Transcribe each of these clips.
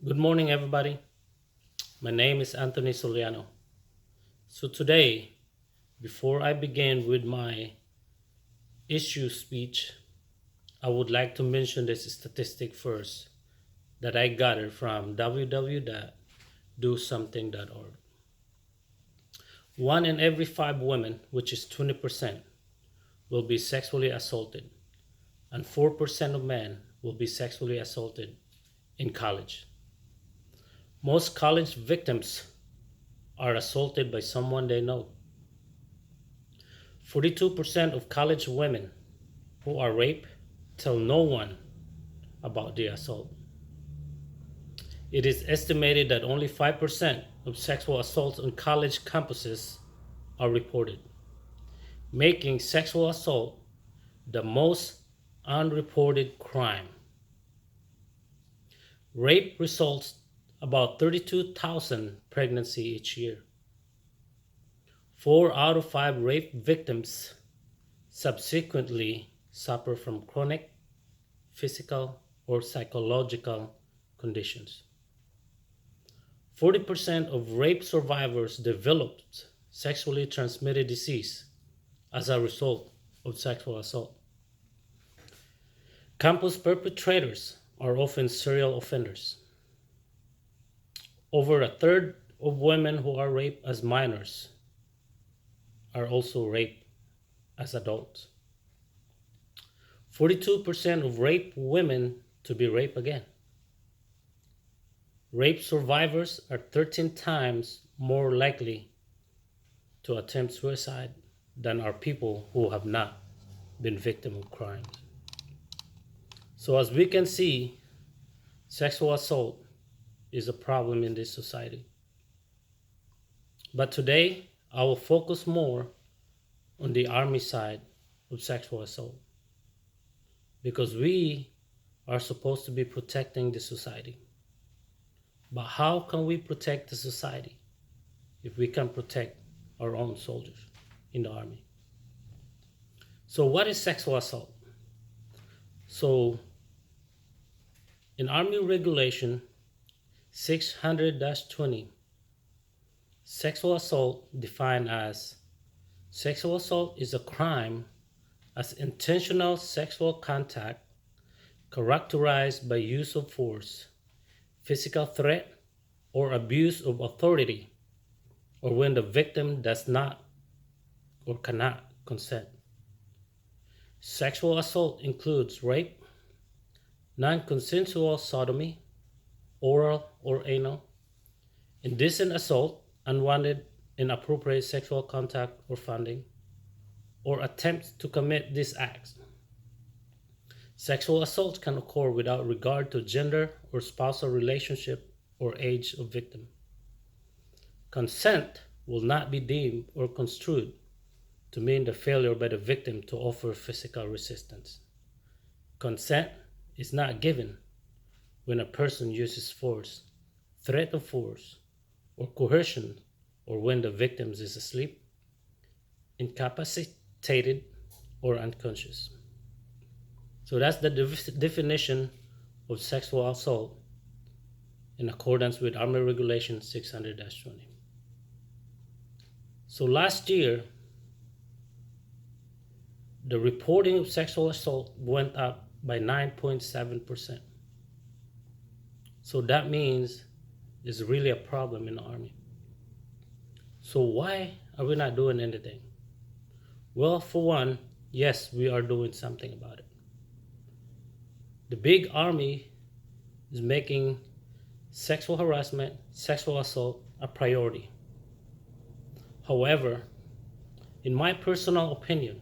Good morning, everybody. My name is Anthony Soliano. So, today, before I begin with my issue speech, I would like to mention this statistic first that I gathered from www.dosomething.org. One in every five women, which is 20%, will be sexually assaulted, and 4% of men will be sexually assaulted in college. Most college victims are assaulted by someone they know. 42% of college women who are raped tell no one about the assault. It is estimated that only 5% of sexual assaults on college campuses are reported, making sexual assault the most unreported crime. Rape results about 32,000 pregnancies each year. 4 out of 5 rape victims subsequently suffer from chronic physical or psychological conditions. 40% of rape survivors developed sexually transmitted disease as a result of sexual assault. Campus perpetrators are often serial offenders. Over a third of women who are raped as minors are also raped as adults. 42% of rape women to be raped again. Rape survivors are 13 times more likely to attempt suicide than are people who have not been victim of crimes. So as we can see, sexual assault is a problem in this society. But today, I will focus more on the Army side of sexual assault because we are supposed to be protecting the society. But how can we protect the society if we can protect our own soldiers in the Army? So what is sexual assault? So in Army Regulation 600-20, sexual assault defined as sexual assault is a crime as intentional sexual contact characterized by use of force, physical threat, or abuse of authority, or when the victim does not or cannot consent. Sexual assault includes rape, non-consensual sodomy, oral or anal, indecent assault, unwanted, inappropriate sexual contact or funding, or attempts to commit these acts. Sexual assault can occur without regard to gender or spousal relationship or age of victim. Consent will not be deemed or construed to mean the failure by the victim to offer physical resistance. Consent is not given when a person uses force, threat of force, or coercion, or when the victim is asleep, incapacitated, or unconscious. So that's the definition of sexual assault in accordance with Army Regulation 600-20. So last year, the reporting of sexual assault went up by 9.7%. So that means it's really a problem in the Army. So why are we not doing anything? Well, for one, yes, we are doing something about it. The big Army is making sexual harassment, sexual assault a priority. However, in my personal opinion,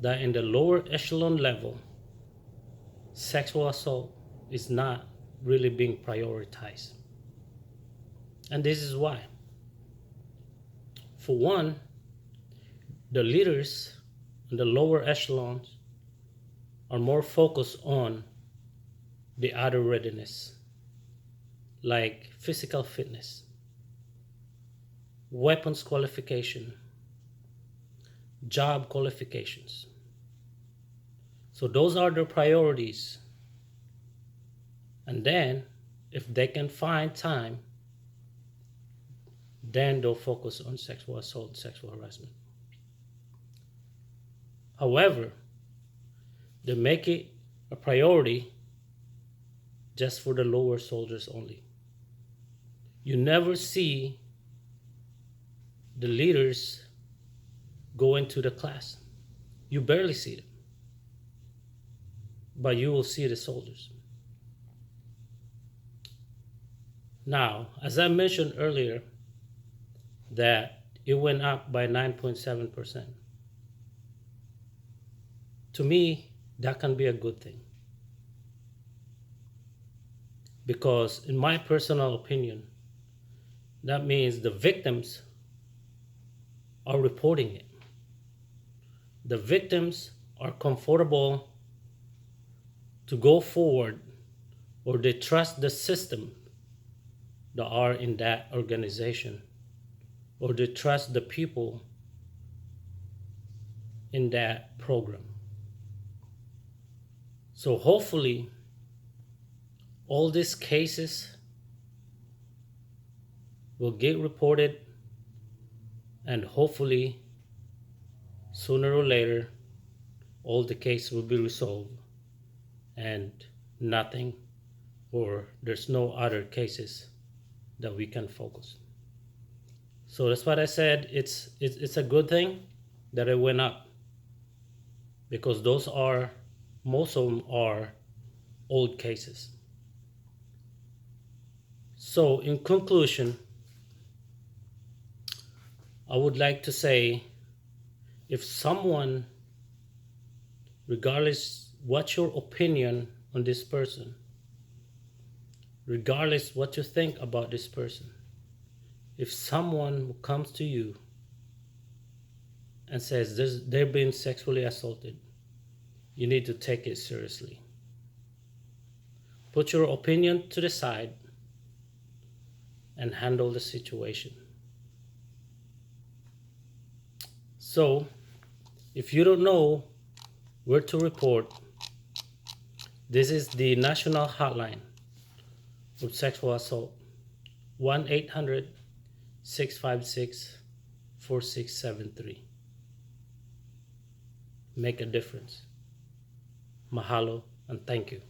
that in the lower echelon level, sexual assault is not really being prioritized. And this is why. For one, the leaders in the lower echelons are more focused on the other readiness, like physical fitness, weapons qualification, job qualifications. So those are their priorities. And then if they can find time, then they'll focus on sexual assault, sexual harassment. However, they make it a priority just for the lower soldiers only. You never see the leaders go into the class. You barely see them. But you will see the soldiers. Now, as I mentioned earlier, that it went up by 9.7%. To me, that can be a good thing. Because in my personal opinion, that means the victims are reporting it. The victims are comfortable to go forward, or they trust the system that are in that organization, or they trust the people in that program. So hopefully all these cases will get reported, and hopefully sooner or later all the cases will be resolved and nothing, or there's no other cases that we can focus. So that's what I said. It's a good thing that it went up, because those are, most of them are old cases. So in conclusion, I would like to say, if someone, regardless what's your opinion on this person, regardless what you think about this person, if someone comes to you and says they're being sexually assaulted, you need to take it seriously. Put your opinion to the side and handle the situation. So, if you don't know where to report, this is the national hotline of sexual assault, 1-800-656-4673. Make a difference. Mahalo and thank you.